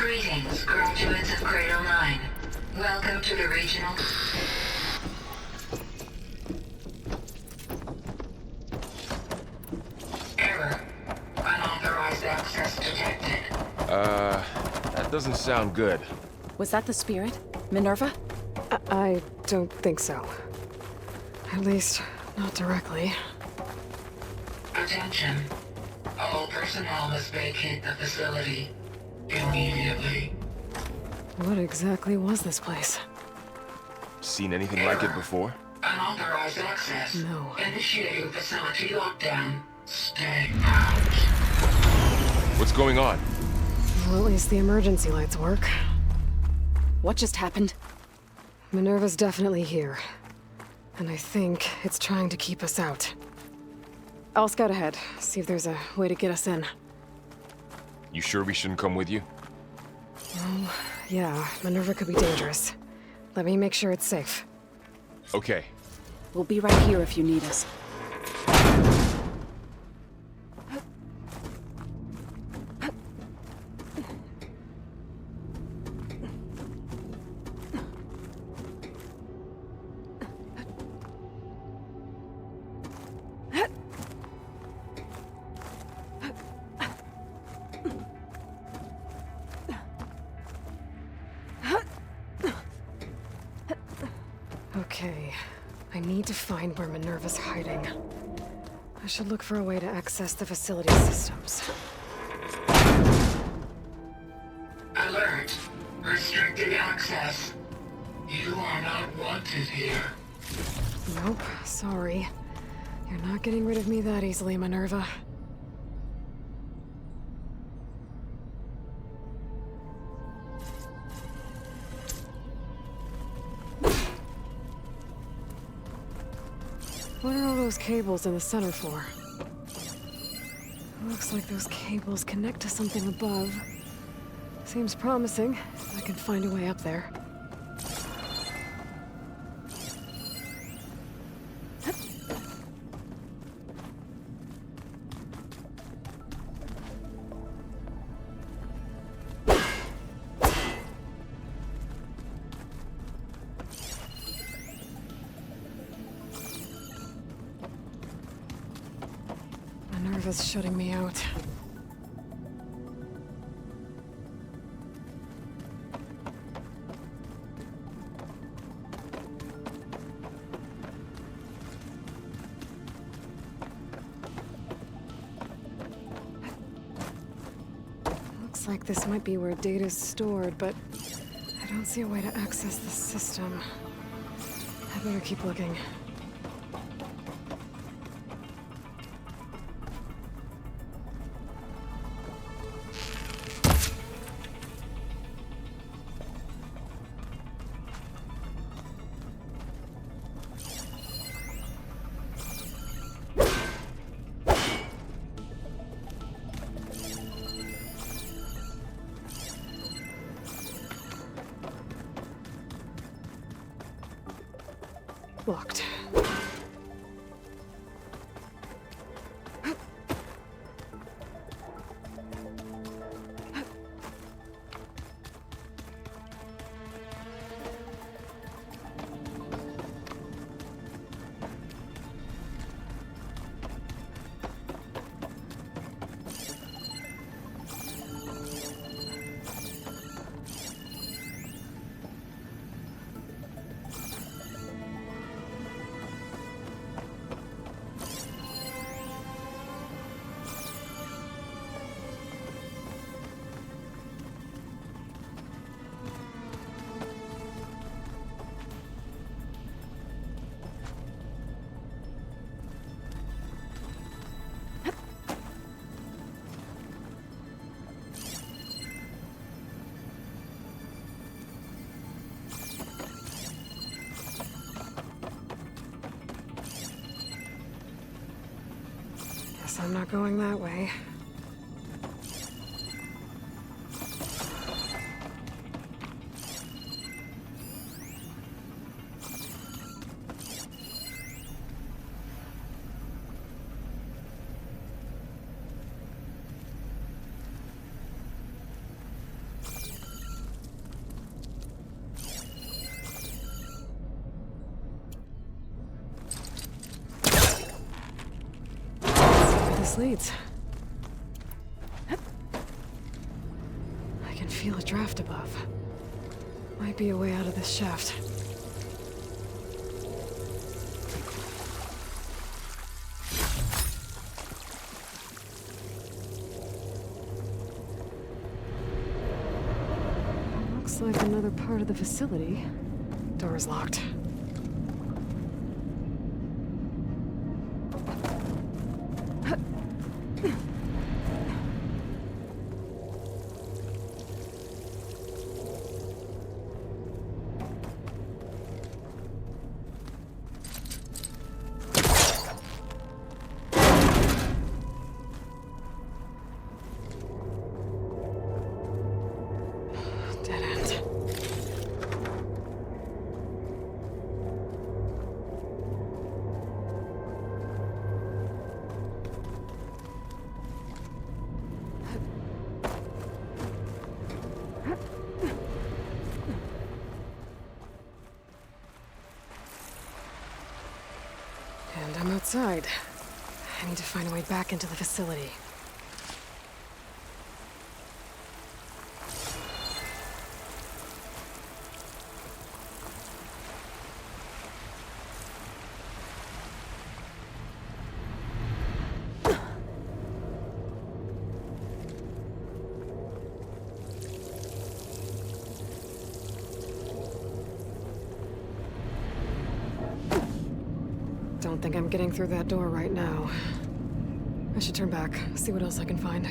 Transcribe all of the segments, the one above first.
Greetings, graduates of Cradle 9. Welcome to the regional... Error. Unauthorized access detected. That doesn't sound good. Was that the spirit? Minerva? I don't think so. At least, not directly. Attention. All personnel must vacate the facility immediately. What exactly was this place? Seen anything like it before? Unauthorized access. No. Initiating facility lockdown. Stay out. What's going on? Well, at least the emergency lights work. What just happened? Minerva's definitely here. And I think it's trying to keep us out. I'll scout ahead, see if there's a way to get us in. You sure we shouldn't come with you? Oh, yeah, Minerva could be dangerous. Let me make sure it's safe. Okay. We'll be right here if you need us. Okay, I need to find where Minerva's hiding. I should look for a way to access the facility systems. Alert. Restricted access. You are not wanted here. Nope, sorry. You're not getting rid of me that easily, Minerva. What are all those cables in the center for? Looks like those cables connect to something above. Seems promising, if I can find a way up there. Minerva's shutting me out. Looks like this might be where data's stored, but I don't see a way to access the system. I better keep looking. Locked. Guess I'm not going that way. this leads. I can feel a draft above. Might be a way out of this shaft. Looks like another part of the facility. Door is locked. Dead end. And I'm outside. I need to find a way back into the facility. Don't think I'm getting through that door right now. I should turn back, see what else I can find.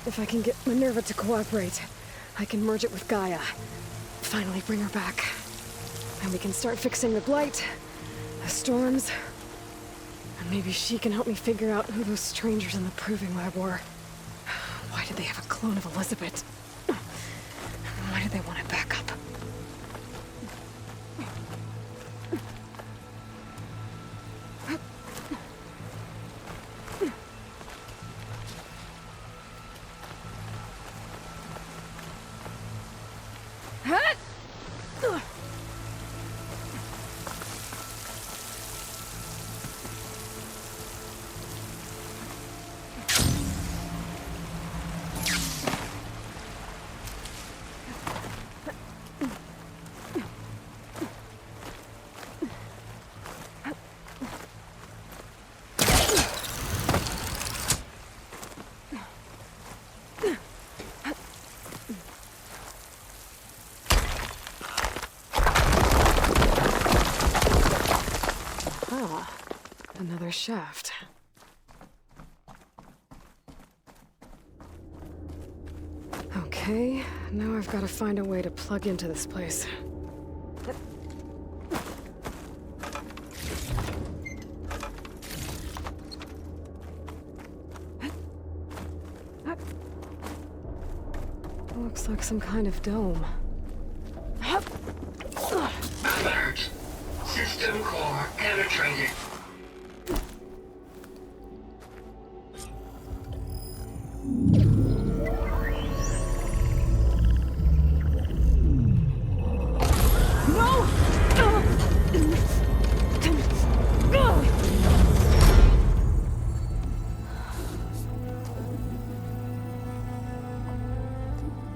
If I can get Minerva to cooperate, I can merge it with Gaia. Finally bring her back. And we can start fixing the Blight, the storms, and maybe she can help me figure out who those strangers in the Proving Lab were. Why did they have a clone of Elizabeth? Why did they want it back up? Another shaft. Okay, now I've got to find a way to plug into this place. Looks like some kind of dome. Alert. System core penetrated.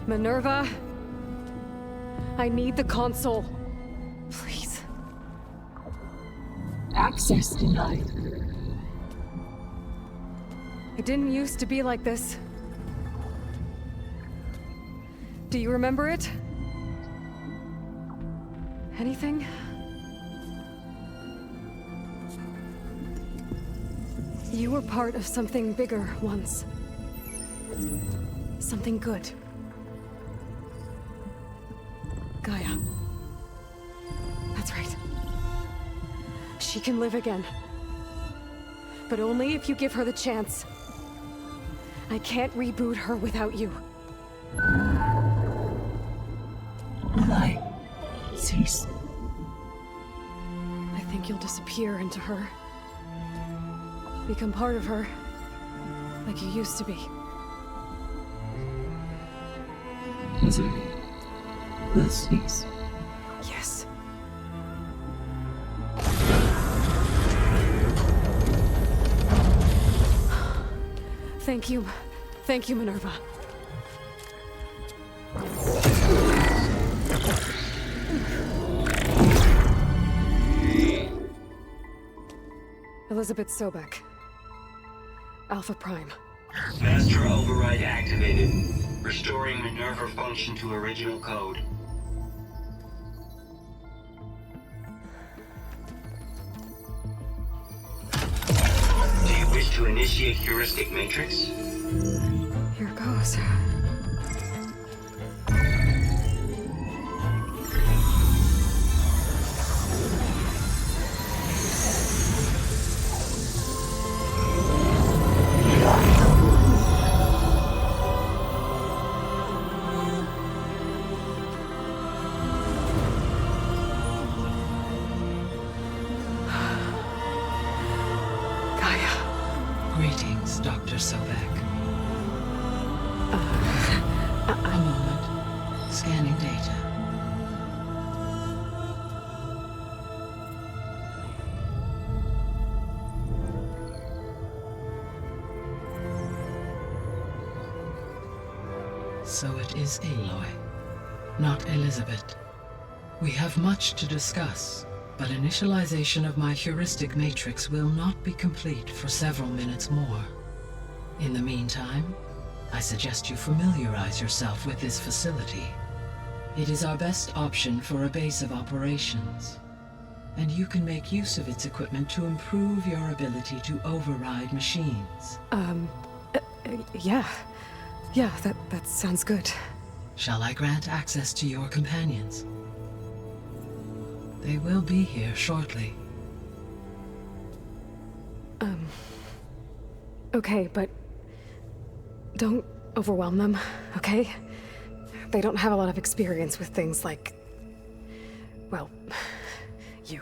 Minerva, I need the console. Please. Access denied. It didn't used to be like this. Do you remember it? Anything? You were part of something bigger once. Something good. Gaia. That's right. She can live again. But only if you give her the chance. I can't reboot her without you. Light, cease. I think you'll disappear into her. Become part of her. Like you used to be. Misery will cease. Yes. Thank you. Thank you, Minerva. Elizabeth Sobek. Alpha Prime. Master override activated. Restoring Minerva function to original code. Do you wish to initiate heuristic matrix? Here goes. Greetings, Dr. Sobek. A moment. Scanning data. So it is Aloy, not Elizabeth. We have much to discuss, but initialization of my heuristic matrix will not be complete for several minutes more. In the meantime, I suggest you familiarize yourself with this facility. It is our best option for a base of operations, and you can make use of its equipment to improve your ability to override machines. Yeah. Yeah, that sounds good. Shall I grant access to your companions? They will be here shortly. Okay, but don't overwhelm them, okay? They don't have a lot of experience with things like, well, you.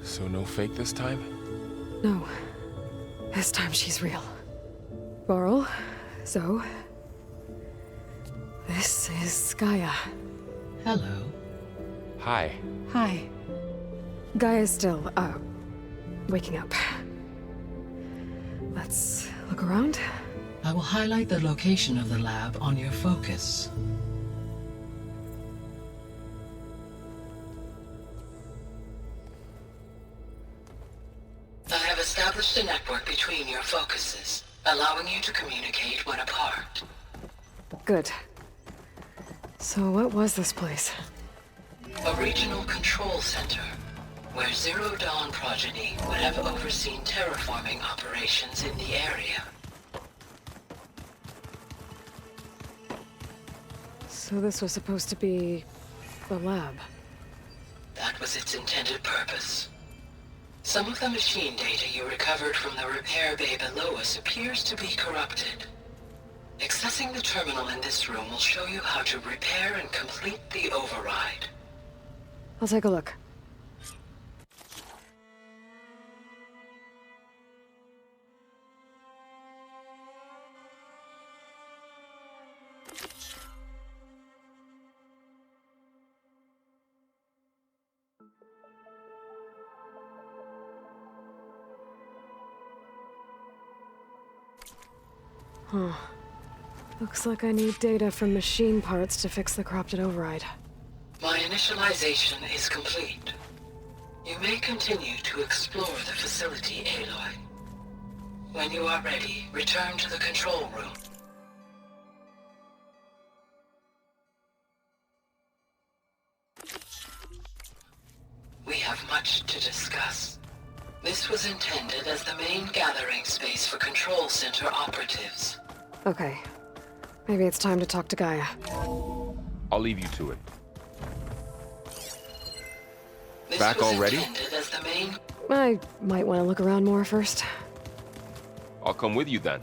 So no fake this time? No. This time she's real. Varl, Zoe. This is Gaia. Hello. Hi. Hi. Gaia's still, waking up. Let's look around. I will highlight the location of the lab on your focus. I have established a network between your focuses, allowing you to communicate when apart. Good. So what was this place? A regional control center, where Zero Dawn progeny would have overseen terraforming operations in the area. So this was supposed to be the lab. That was its intended purpose. Some of the machine data you recovered from the repair bay below us appears to be corrupted. Accessing the terminal in this room will show you how to repair and complete the override. I'll take a look. Huh. Looks like I need data from machine parts to fix the corrupted override. My initialization is complete. You may continue to explore the facility, Aloy. When you are ready, return to the control room. We have much to discuss. This was intended as the main gathering space for Control Center operatives. Okay. Maybe it's time to talk to Gaia. I'll leave you to it. This Back was already? intended as the main... I might want to look around more first. I'll come with you then.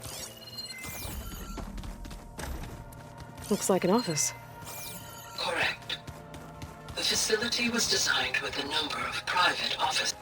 Looks like an office. Correct. The facility was designed with a number of private offices.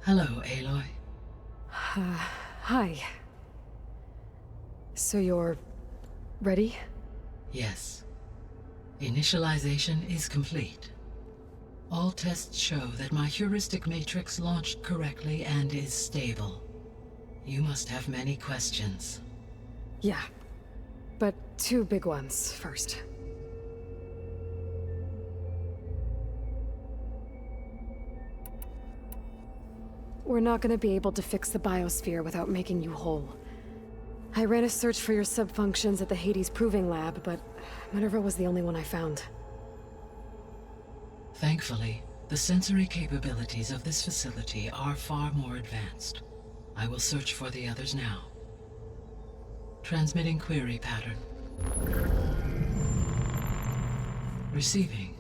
Hello, Aloy. Hi. So you're... ready? Yes. Initialization is complete. All tests show that my heuristic matrix launched correctly and is stable. You must have many questions. Yeah. But two big ones first. We're not gonna be able to fix the biosphere without making you whole. I ran a search for your subfunctions at the Hades Proving Lab, but Minerva was the only one I found. Thankfully, the sensory capabilities of this facility are far more advanced. I will search for the others now. Transmitting query pattern. Receiving.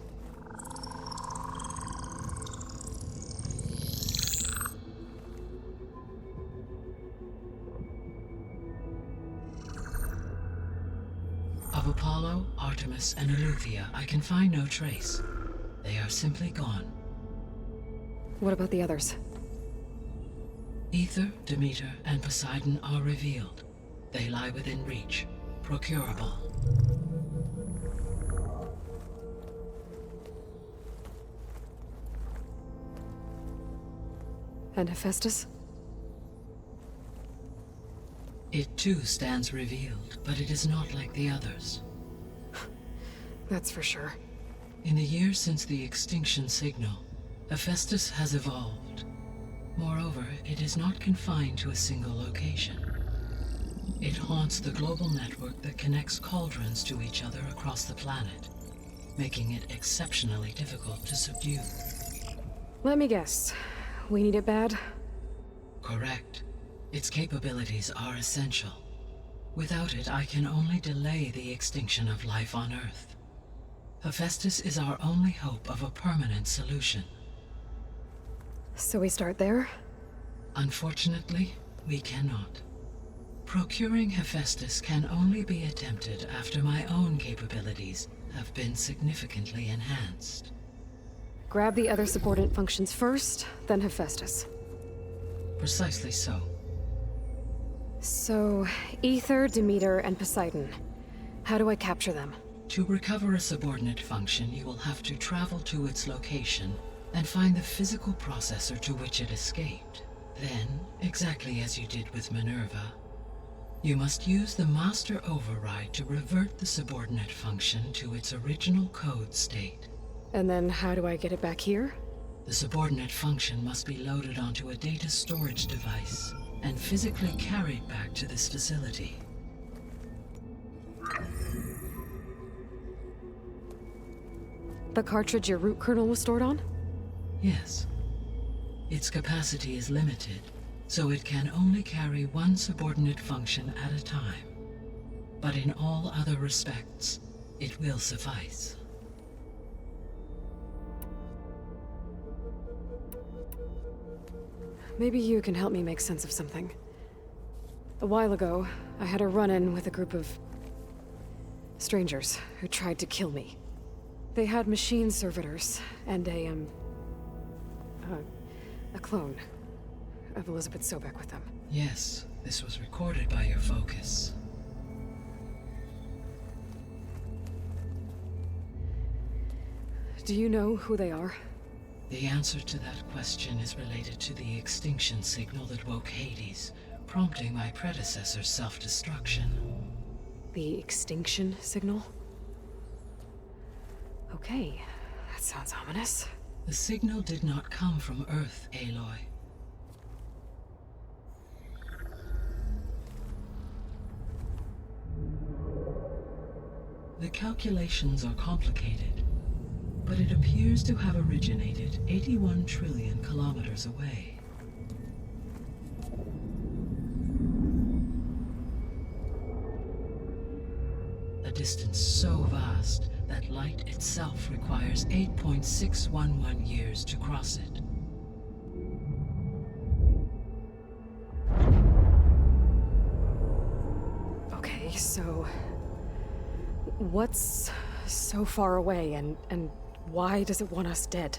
Of Apollo, Artemis, and Eleuthia, I can find no trace. They are simply gone. What about the others? Aether, Demeter, and Poseidon are revealed. They lie within reach, procurable. And Hephaestus? It too stands revealed, but it is not like the others. That's for sure. In the years since the extinction signal, Hephaestus has evolved. Moreover, it is not confined to a single location. It haunts the global network that connects cauldrons to each other across the planet, making it exceptionally difficult to subdue. Let me guess. We need it bad? Correct. Its capabilities are essential. Without it, I can only delay the extinction of life on Earth. Hephaestus is our only hope of a permanent solution. So we start there? Unfortunately, we cannot. Procuring Hephaestus can only be attempted after my own capabilities have been significantly enhanced. Grab the other subordinate functions first, then Hephaestus. Precisely so. So, Aether, Demeter, and Poseidon. How do I capture them? To recover a subordinate function, you will have to travel to its location and find the physical processor to which it escaped. Then, exactly as you did with Minerva, you must use the master override to revert the subordinate function to its original code state. And then how do I get it back here? The subordinate function must be loaded onto a data storage device and physically carried back to this facility. The cartridge your root kernel was stored on? Yes. Its capacity is limited, so it can only carry one subordinate function at a time. But in all other respects, it will suffice. maybe you can help me make sense of something. A while ago, I had a run-in with a group of strangers who tried to kill me. They had machine servitors and a clone of Elizabeth Sobek with them. Yes, this was recorded by your focus. Do you know who they are? The answer to that question is related to the extinction signal that woke Hades, prompting my predecessor's self-destruction. The extinction signal? Okay, that sounds ominous. The signal did not come from Earth, Aloy. The calculations are complicated, but it appears to have originated 81 trillion kilometers away. A distance so vast that light itself requires 8.611 years to cross it. Okay, so... what's so far away, and why does it want us dead?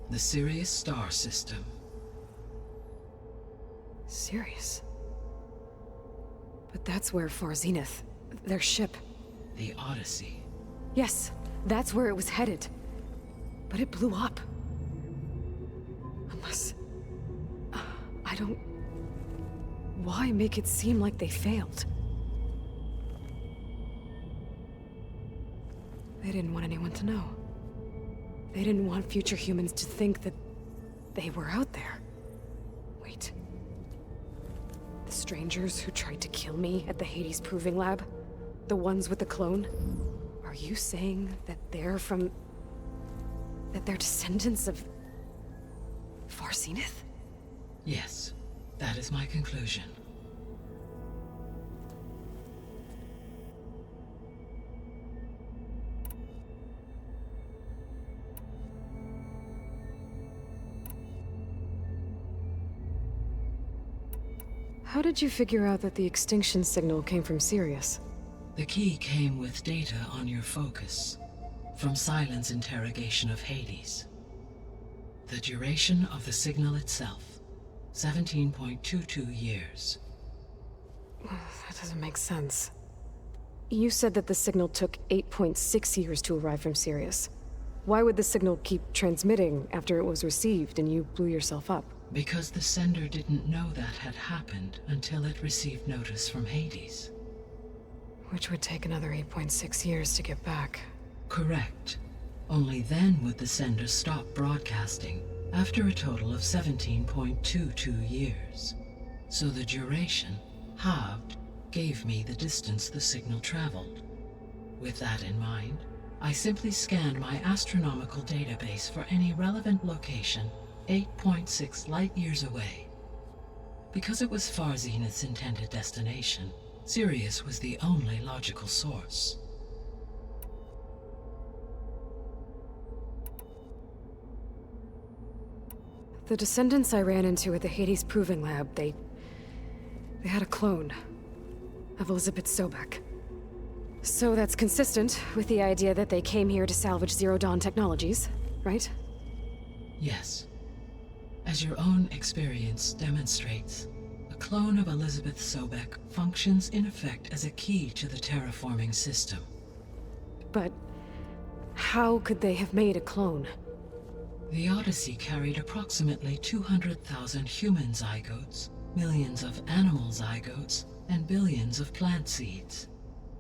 The Sirius star system. Sirius? But that's where Far Zenith, their ship... The Odyssey. Yes, that's where it was headed. But it blew up. Unless... I don't... Why make it seem like they failed? They didn't want anyone to know. They didn't want future humans to think that they were out there. Wait. The strangers who tried to kill me at the Hades Proving Lab? The ones with the clone? Are you saying that they're from... that they're descendants of... Far Zenith? Yes, that is my conclusion. How did you figure out that the extinction signal came from Sirius? The key came with data on your focus, from Silent's interrogation of Hades. The duration of the signal itself, 17.22 years. That doesn't make sense. You said that the signal took 8.6 years to arrive from Sirius. Why would the signal keep transmitting after it was received and you blew yourself up? Because the sender didn't know that had happened until it received notice from Hades. Which would take another 8.6 years to get back. Correct. Only then would the sender stop broadcasting, after a total of 17.22 years. So the duration, halved, gave me the distance the signal traveled. With that in mind, I simply scanned my astronomical database for any relevant location 8.6 light-years away. Because it was Far Zenith's intended destination, Sirius was the only logical source. The descendants I ran into at the Hades Proving Lab, they had a clone of Elizabeth Sobek. So that's consistent with the idea that they came here to salvage Zero Dawn technologies, right? Yes. As your own experience demonstrates, a clone of Elizabeth Sobek functions in effect as a key to the terraforming system. But how could they have made a clone? The Odyssey carried approximately 200,000 human zygotes, millions of animal zygotes, and billions of plant seeds.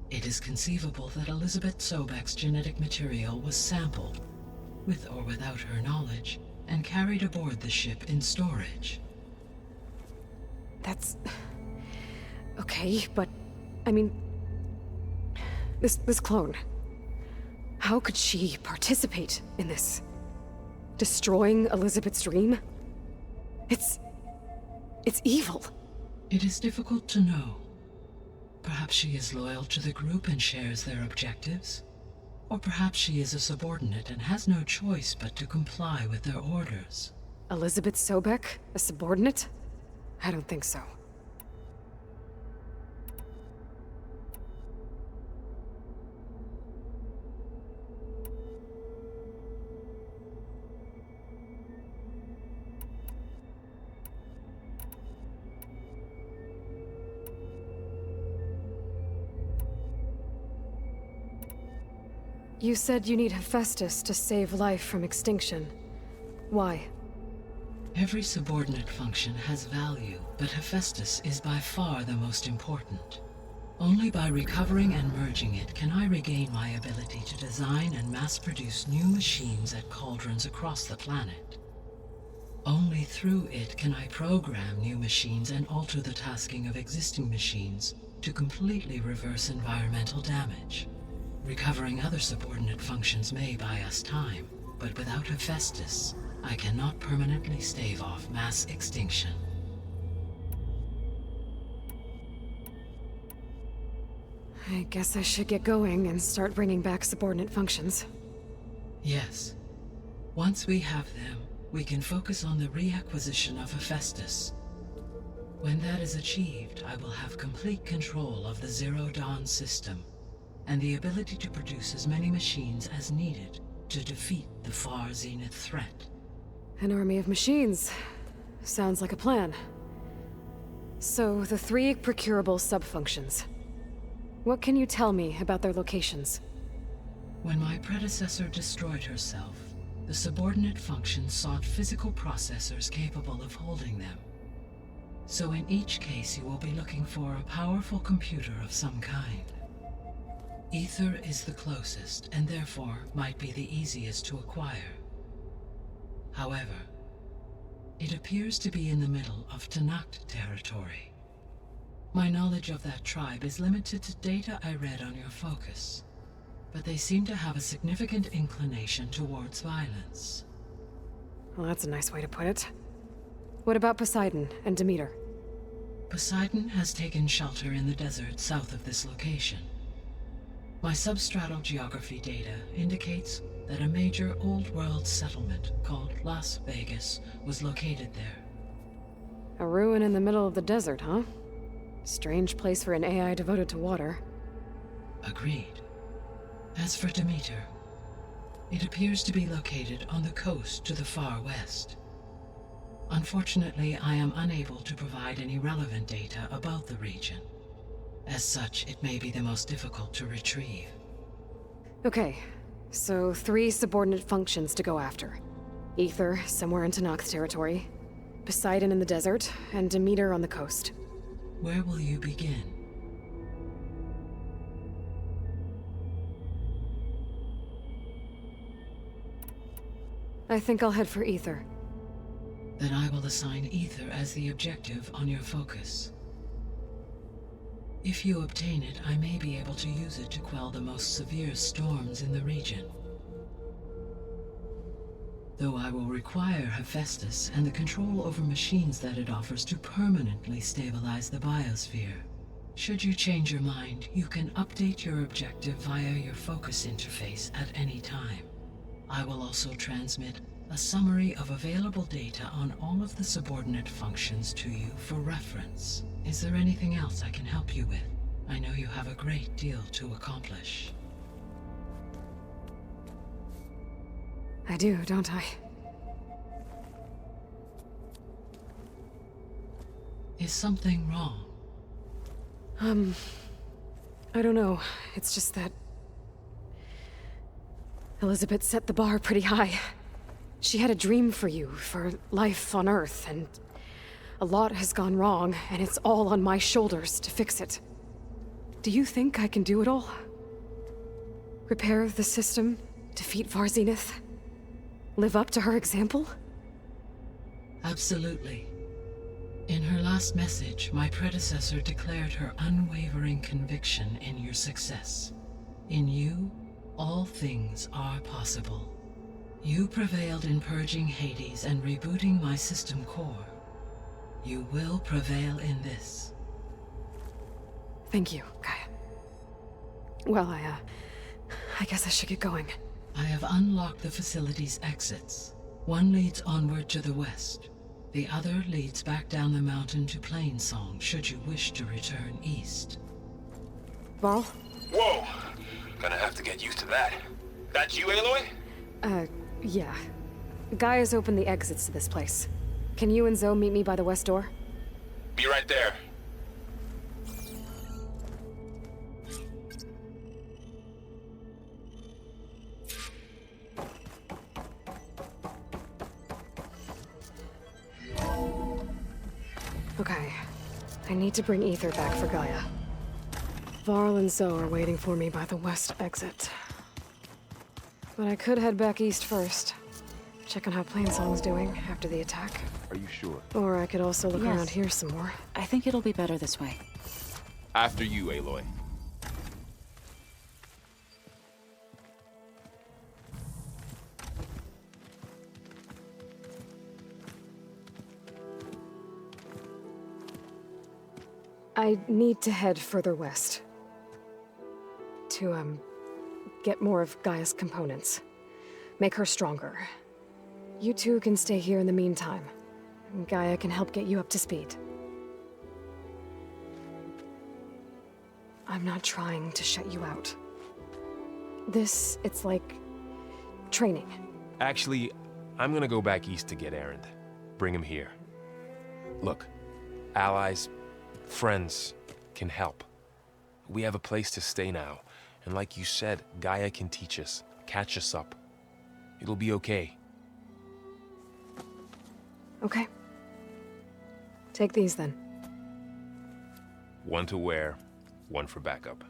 It is conceivable that Elizabeth Sobek's genetic material was sampled, with or without her knowledge, and carried aboard the ship in storage. That's... okay, but... I mean... This clone... How could she participate in this? Destroying Elizabeth's dream? It's evil. It is difficult to know. Perhaps she is loyal to the group and shares their objectives. Or perhaps she is a subordinate and has no choice but to comply with their orders. Elizabeth Sobek? A subordinate? I don't think so. You said you need Hephaestus to save life from extinction. Why? Every subordinate function has value, but Hephaestus is by far the most important. Only by recovering and merging it can I regain my ability to design and mass-produce new machines at cauldrons across the planet. Only through it can I program new machines and alter the tasking of existing machines to completely reverse environmental damage. Recovering other subordinate functions may buy us time, but without Hephaestus, I cannot permanently stave off mass extinction. I guess I should get going and start bringing back subordinate functions. Yes. Once we have them, we can focus on the reacquisition of Hephaestus. When that is achieved, I will have complete control of the Zero Dawn system, and the ability to produce as many machines as needed to defeat the Far Zenith threat. An army of machines. Sounds like a plan. So, the 3 procurable sub-functions. What can you tell me about their locations? When my predecessor destroyed herself, the subordinate functions sought physical processors capable of holding them. So in each case you will be looking for a powerful computer of some kind. Ether is the closest, and therefore might be the easiest to acquire. However, it appears to be in the middle of Tenakth territory. My knowledge of that tribe is limited to data I read on your focus, but they seem to have a significant inclination towards violence. Well, that's a nice way to put it. What about Poseidon and Demeter? Poseidon has taken shelter in the desert south of this location. My substratal geography data indicates that a major old-world settlement called Las Vegas was located there. A ruin in the middle of the desert, huh? Strange place for an AI devoted to water. Agreed. As for Demeter, it appears to be located on the coast to the far west. Unfortunately, I am unable to provide any relevant data about the region. As such, it may be the most difficult to retrieve. Okay, so 3 subordinate functions to go after. Ether, somewhere in Tenakth territory. Poseidon in the desert, and Demeter on the coast. Where will you begin? I think I'll head for Ether. Then I will assign Ether as the objective on your focus. If you obtain it, I may be able to use it to quell the most severe storms in the region. Though I will require Hephaestus and the control over machines that it offers to permanently stabilize the biosphere. Should you change your mind, you can update your objective via your focus interface at any time. I will also transmit a summary of available data on all of the subordinate functions to you for reference. Is there anything else I can help you with? I know you have a great deal to accomplish. I do, don't I? Is something wrong? I don't know. It's just that Elizabeth set the bar pretty high. She had a dream for you, for life on Earth, and a lot has gone wrong, and it's all on my shoulders to fix it. Do you think I can do it all? Repair the system, defeat Far Zenith, live up to her example? Absolutely. In her last message, my predecessor declared her unwavering conviction in your success. In you, all things are possible. You prevailed in purging Hades and rebooting my system core. You will prevail in this. Thank you, Gaia. Well, I guess I should get going. I have unlocked the facility's exits. One leads onward to the west. The other leads back down the mountain to Plainsong, should you wish to return east. Varl? Whoa! Gonna have to get used to that. That's you, Aloy? Yeah. Gaia's opened the exits to this place. Can you and Zoe meet me by the west door? Be right there. Okay. I need to bring Ether back for Gaia. Varl and Zoe are waiting for me by the west exit. But I could head back east first. Check on how Plainsong's doing after the attack. Are you sure? Or I could also look Yes. around here some more. I think it'll be better this way. After you, Aloy. I need to head further west. To, get more of Gaia's components. Make her stronger. You two can stay here in the meantime. And Gaia can help get you up to speed. I'm not trying to shut you out. It's like training. Actually, I'm gonna go back east to get Erend. Bring him here. Look, allies, friends can help. We have a place to stay now, and like you said, Gaia can teach us, catch us up. It'll be okay. Okay. Take these then. One to wear, one for backup.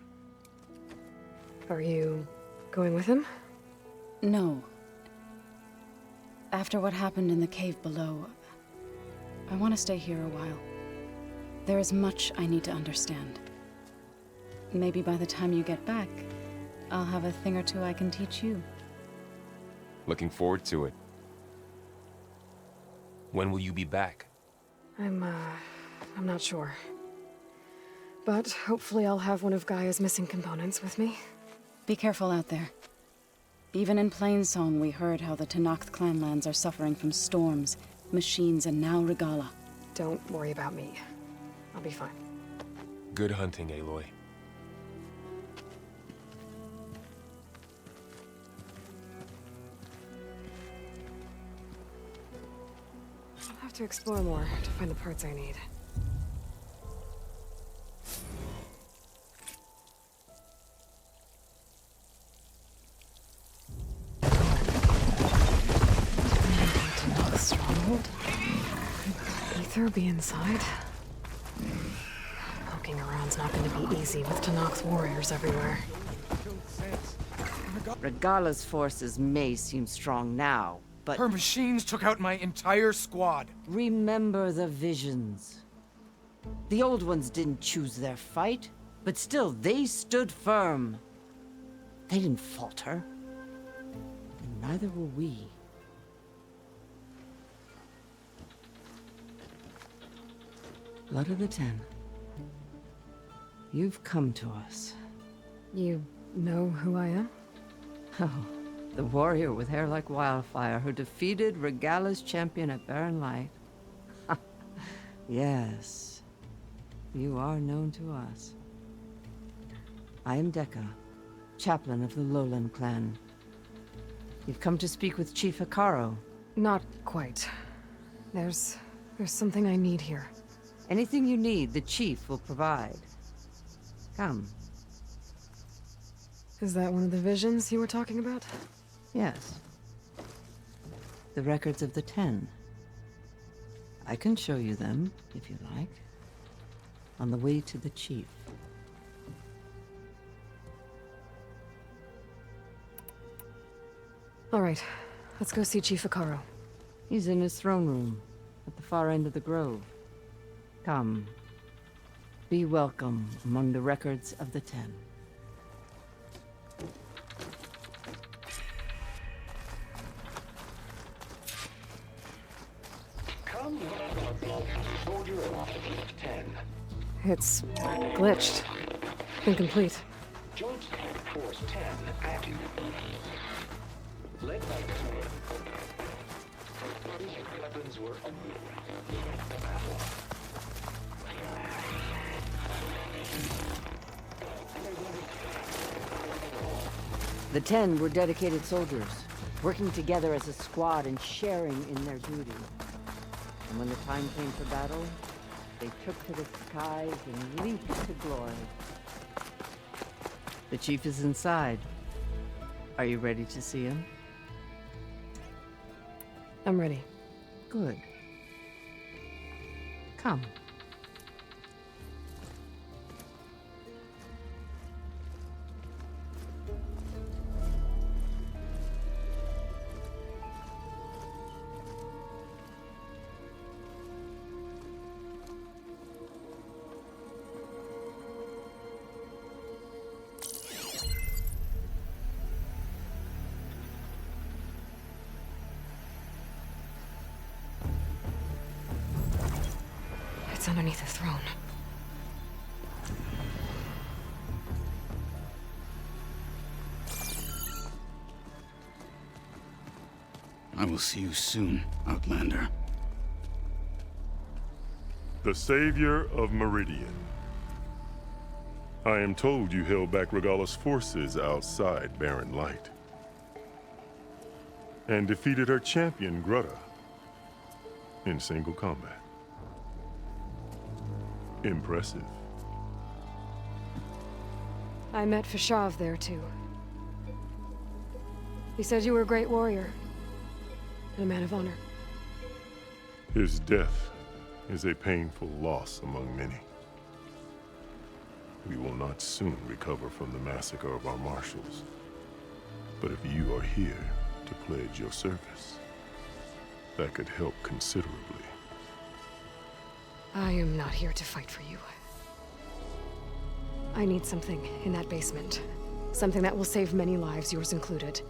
Are you going with him? No. After what happened in the cave below, I want to stay here a while. There is much I need to understand. Maybe by the time you get back, I'll have a thing or two I can teach you. Looking forward to it. When will you be back? I'm not sure. But hopefully I'll have one of Gaia's missing components with me. Be careful out there. Even in Plainsong, we heard how the Tenakth clanlands are suffering from storms, machines, and now Regalla. Don't worry about me. I'll be fine. Good hunting, Aloy. I'll have to explore more to find the parts I need. Stronghold? Could Ether be inside? Poking around's not going to be easy with Tenakth's warriors everywhere. Regalla's forces may seem strong now, but Her machines took out my entire squad. remember the visions. The old ones didn't choose their fight, but still they stood firm. They didn't falter. And neither will we. Blood of the Ten. You've come to us. You know who I am? Oh, the warrior with hair like wildfire who defeated Regalla's champion at Barren Light. Yes, you are known to us. I am Dekka, chaplain of the Lowland clan. You've come to speak with Chief Hekarro. Not quite. There's something I need here. Anything you need, the chief will provide. Come. Is that one of the visions you were talking about? Yes. The records of the Ten. I can show you them, if you like. On the way to the chief. All right, let's go see Chief Hekarro. He's in his throne room, at the far end of the grove. Come. Be welcome among the records of the Ten. Come soldier of 10. It's glitched. Incomplete. Joint Force 10 active. Led by The 10 were dedicated soldiers, working together as a squad and sharing in their duty. And when the time came for battle, they took to the skies and leaped to glory. The chief is inside. Are you ready to see him? I'm ready. Good. Come. It's underneath the throne. I will see you soon, Outlander. The Savior of Meridian. I am told you held back Regalla's forces outside Barren Light. And defeated her champion, Grudda, in single combat. Impressive. I met Fashav there, too. He said you were a great warrior. And a man of honor. His death is a painful loss among many. We will not soon recover from the massacre of our marshals. But if you are here to pledge your service, that could help considerably. I am not here to fight for you. I need something in that basement. Something that will save many lives, yours included.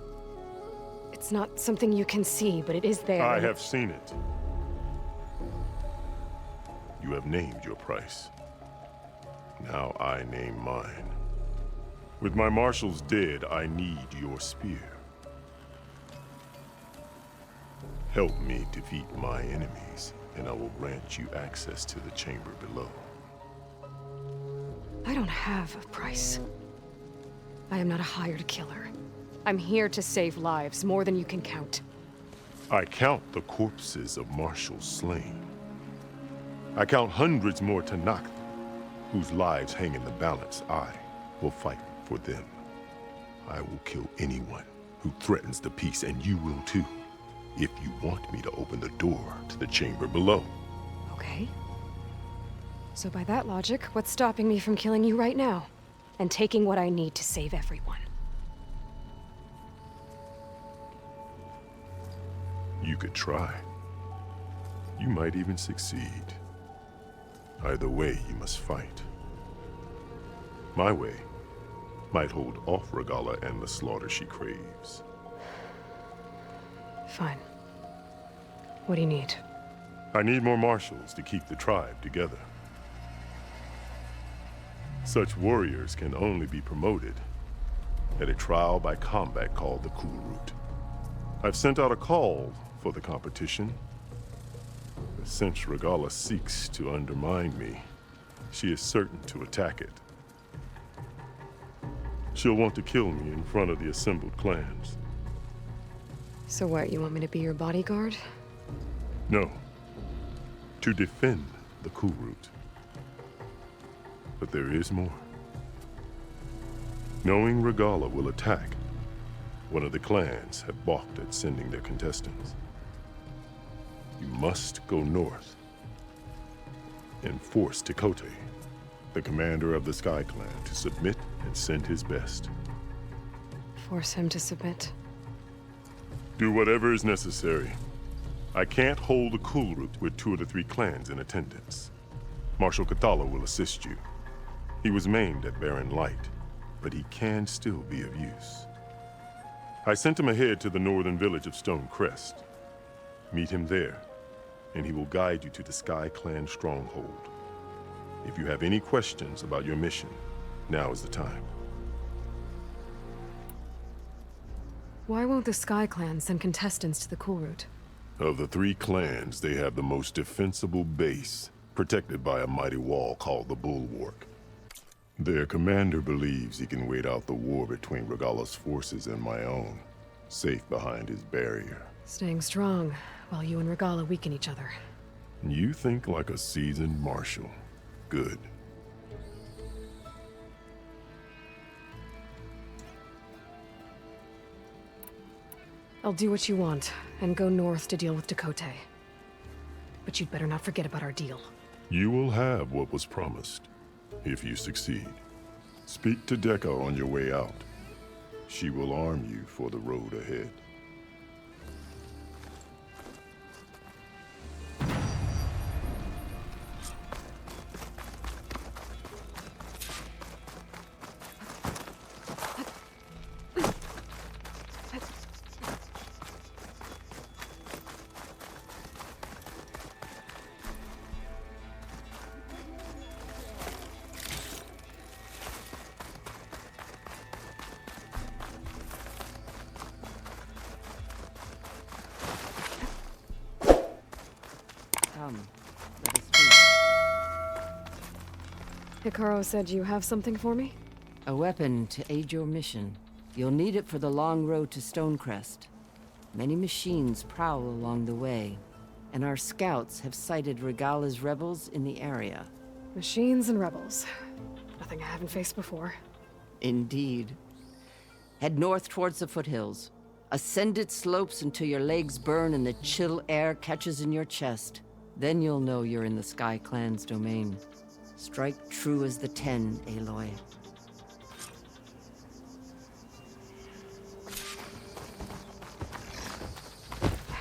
It's not something you can see, but it is there. I have seen it. You have named your price. Now I name mine. With my marshals dead, I need your spear. Help me defeat my enemies, and I will grant you access to the chamber below. I don't have a price. I am not a hired killer. I'm here to save lives, more than you can count. I count the corpses of marshals slain. I count hundreds more Tenakth, whose lives hang in the balance. I will fight for them. I will kill anyone who threatens the peace, and you will too, if you want me to open the door to the chamber below. Okay. So by that logic, what's stopping me from killing you right now? And taking what I need to save everyone? You could try. You might even succeed. Either way, you must fight. My way might hold off Regalla and the slaughter she craves. Fine. What do you need? I need more marshals to keep the tribe together. Such warriors can only be promoted at a trial by combat called the Kulrut. I've sent out a call for the competition. But since Regalla seeks to undermine me, she is certain to attack it. She'll want to kill me in front of the assembled clans. So what, you want me to be your bodyguard? No. To defend the Kulrut. But there is more. Knowing Regalla will attack, one of the clans have balked at sending their contestants. You must go north and force Tekotteh, the commander of the Sky Clan, to submit and send his best. Force him to submit? Do whatever is necessary. I can't hold the Kulrut with 2 of the 3 clans in attendance. Marshal Kathala will assist you. He was maimed at Barren Light, but he can still be of use. I sent him ahead to the northern village of Stone Crest. Meet him there, and he will guide you to the Sky Clan stronghold. If you have any questions about your mission, now is the time. Why won't the Sky Clan send contestants to the Kulrut? Of the 3 clans, they have the most defensible base, protected by a mighty wall called the Bulwark. Their commander believes he can wait out the war between Regalla's forces and my own, safe behind his barrier. Staying strong, while you and Regalla weaken each other. You think like a seasoned marshal. Good. I'll do what you want, and go north to deal with Dakotay. But you'd better not forget about our deal. You will have what was promised, if you succeed. Speak to Dekka on your way out. She will arm you for the road ahead. Come, let us speak. Hekarro said you have something for me? A weapon to aid your mission. You'll need it for the long road to Stonecrest. Many machines prowl along the way, and our scouts have sighted Regalla's rebels in the area. Machines and rebels. Nothing I haven't faced before. Indeed. Head north towards the foothills. Ascend its slopes until your legs burn and the chill air catches in your chest. Then you'll know you're in the Sky Clan's domain. Strike true as the 10, Aloy.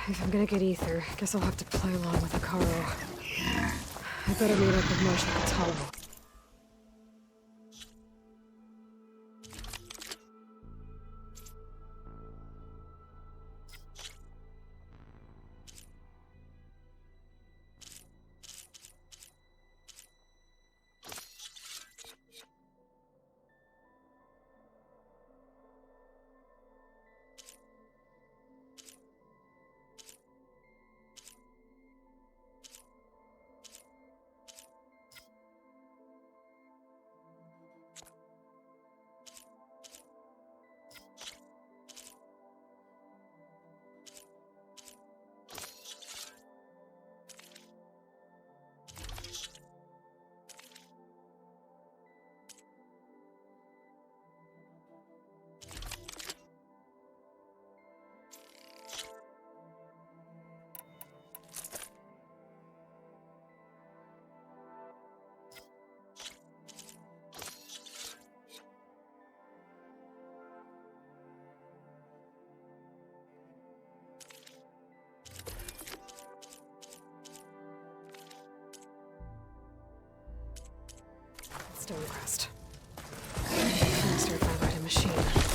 If I'm gonna get ether, guess I'll have to play along with Hekarro. I better meet up with Marshal Kotallo. Stonecrest. Start my right machine.